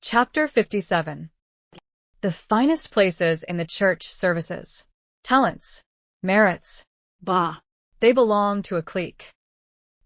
Chapter 57. The finest places in the church services. Talents. Merits. Bah. They belong to a clique.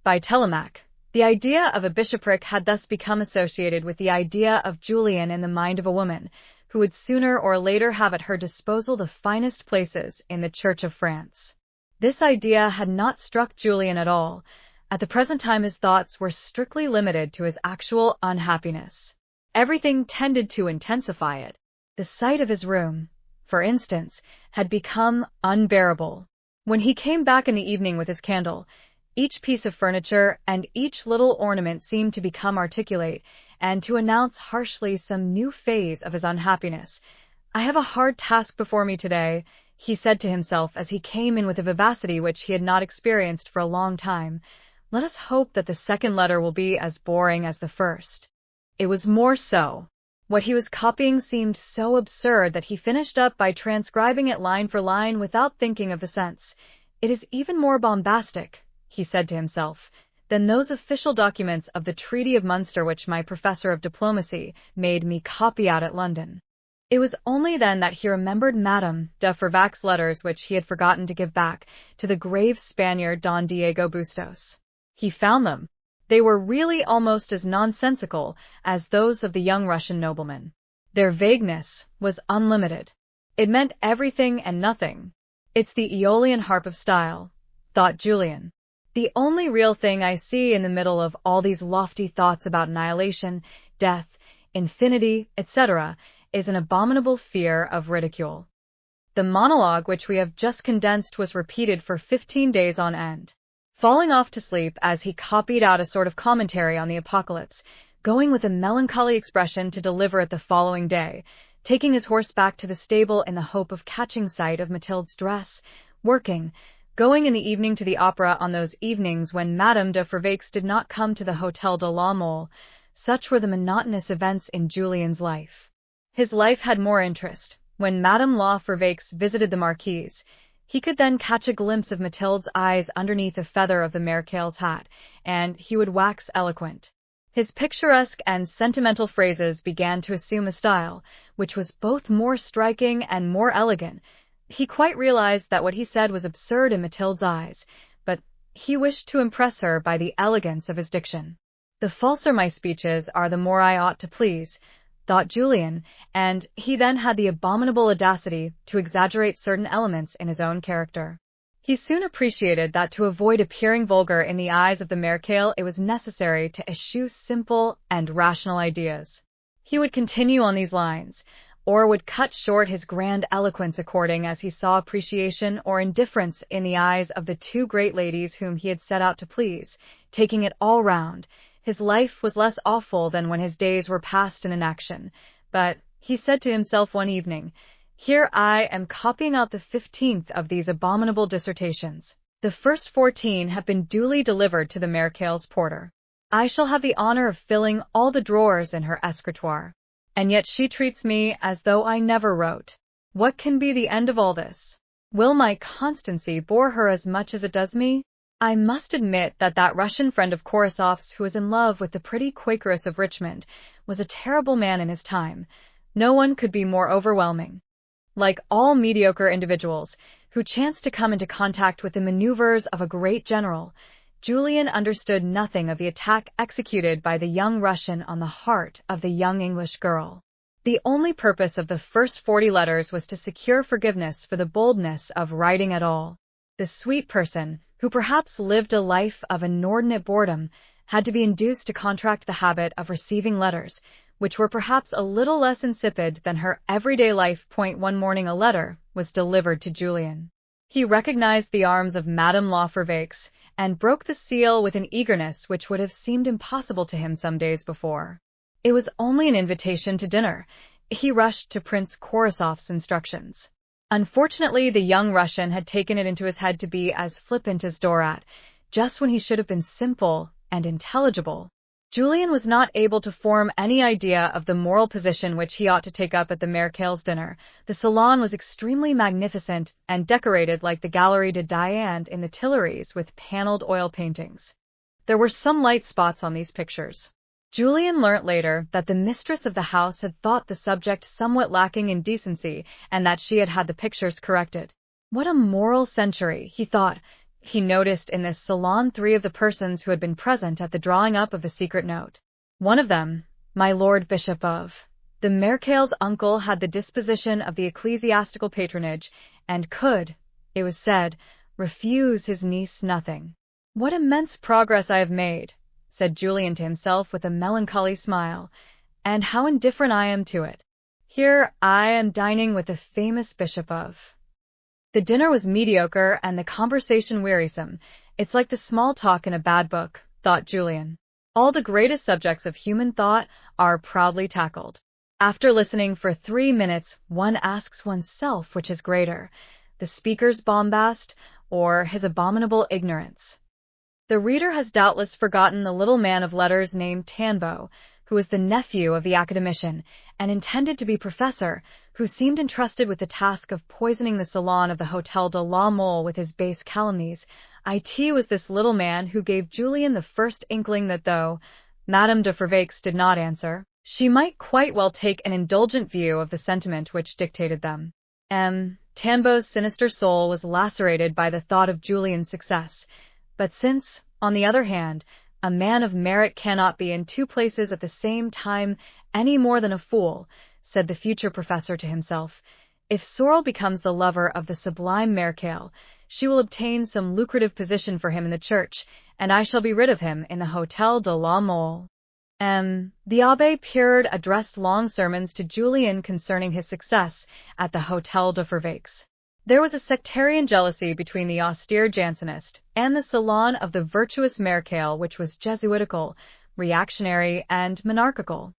By Telemaque. The idea of a bishopric had thus become associated with the idea of Julien in the mind of a woman, who would sooner or later have at her disposal the finest places in the Church of France. This idea had not struck Julien at all. At the present time his thoughts were strictly limited to his actual unhappiness. Everything tended to intensify it. The sight of his room, for instance, had become unbearable. When he came back in the evening with his candle, each piece of furniture and each little ornament seemed to become articulate and to announce harshly some new phase of his unhappiness. "I have a hard task before me today," he said to himself as he came in with a vivacity which he had not experienced for a long time. "Let us hope that the second letter will be as boring as the first." It was more so. What he was copying seemed so absurd that he finished up by transcribing it line for line without thinking of the sense. "It is even more bombastic," he said to himself, "than those official documents of the Treaty of Munster which my professor of diplomacy made me copy out at London." It was only then that he remembered Madame de Fervacque's letters which he had forgotten to give back to the grave Spaniard Don Diego Bustos. He found them. They were really almost as nonsensical as those of the young Russian nobleman. Their vagueness was unlimited. It meant everything and nothing. "It's the Aeolian harp of style," thought Julien. "The only real thing I see in the middle of all these lofty thoughts about annihilation, death, infinity, etc., is an abominable fear of ridicule." The monologue which we have just condensed was repeated for 15 days on end. Falling off to sleep as he copied out a sort of commentary on the Apocalypse, going with a melancholy expression to deliver it the following day, taking his horse back to the stable in the hope of catching sight of Mathilde's dress, working, going in the evening to the opera on those evenings when Madame de Fervacques did not come to the Hôtel de la Mole. Such were the monotonous events in Julien's life. His life had more interest. When Madame la Fervacques visited the Marquise, he could then catch a glimpse of Mathilde's eyes underneath a feather of the Marechale's hat, and he would wax eloquent. His picturesque and sentimental phrases began to assume a style which was both more striking and more elegant. He quite realized that what he said was absurd in Mathilde's eyes, but he wished to impress her by the elegance of his diction. "The falser my speeches are, the more I ought to please," thought Julien, and he then had the abominable audacity to exaggerate certain elements in his own character. He soon appreciated that to avoid appearing vulgar in the eyes of the Marechale it was necessary to eschew simple and rational ideas. He would continue on these lines, or would cut short his grand eloquence according as he saw appreciation or indifference in the eyes of the two great ladies whom he had set out to please. Taking it all round, his life was less awful than when his days were passed in inaction. But, he said to himself one evening, "Here I am copying out the 15th of these abominable dissertations. The first 14 have been duly delivered to the Marechale's porter. I shall have the honor of filling all the drawers in her escritoire. And yet she treats me as though I never wrote. What can be the end of all this? Will my constancy bore her as much as it does me? I must admit that that Russian friend of Korasoff's who was in love with the pretty Quakeress of Richmond was a terrible man in his time. No one could be more overwhelming." Like all mediocre individuals who chance to come into contact with the maneuvers of a great general, Julien understood nothing of the attack executed by the young Russian on the heart of the young English girl. The only purpose of the first 40 letters was to secure forgiveness for the boldness of writing at all. The sweet person, who perhaps lived a life of inordinate boredom, had to be induced to contract the habit of receiving letters, which were perhaps a little less insipid than her everyday life. One morning a letter was delivered to Julien. He recognized the arms of Madame la Fervacques, and broke the seal with an eagerness which would have seemed impossible to him some days before. It was only an invitation to dinner. He rushed to Prince Korasoff's instructions. Unfortunately, the young Russian had taken it into his head to be as flippant as Dorat, just when he should have been simple and intelligible. Julien was not able to form any idea of the moral position which he ought to take up at the Marechale's dinner. The salon was extremely magnificent and decorated like the Galerie de Diane in the Tuileries with panelled oil paintings. There were some light spots on these pictures. Julien learnt later that the mistress of the house had thought the subject somewhat lacking in decency and that she had had the pictures corrected. What a moral century, he thought. He noticed in this salon 3 of the persons who had been present at the drawing up of the secret note. One of them, my Lord Bishop of the Mercale's uncle, had the disposition of the ecclesiastical patronage, and could, it was said, refuse his niece nothing. What immense progress I have made, said Julien to himself with a melancholy smile, and how indifferent I am to it. Here I am dining with the famous Bishop of. The dinner was mediocre and the conversation wearisome. It's like the small talk in a bad book, thought Julien. All the greatest subjects of human thought are proudly tackled. After listening for 3 minutes, one asks oneself which is greater, the speaker's bombast or his abominable ignorance. The reader has doubtless forgotten the little man of letters named Tanbeau, who was the nephew of the academician and intended to be professor, who seemed entrusted with the task of poisoning the salon of the Hôtel de la Mole with his base calumnies. It was this little man who gave Julien the first inkling that though Madame de Fervaques did not answer, she might quite well take an indulgent view of the sentiment which dictated them. Tanbeau's sinister soul was lacerated by the thought of Julien's success. But since, on the other hand, a man of merit cannot be in 2 places at the same time any more than a fool, said the future professor to himself, if Sorel becomes the lover of the sublime Mercale, she will obtain some lucrative position for him in the church, and I shall be rid of him in the Hôtel de la Mole. The Abbé Pierre addressed long sermons to Julien concerning his success at the Hôtel de Fervaques. There was a sectarian jealousy between the austere Jansenist and the salon of the virtuous Mercale which was Jesuitical, reactionary, and monarchical.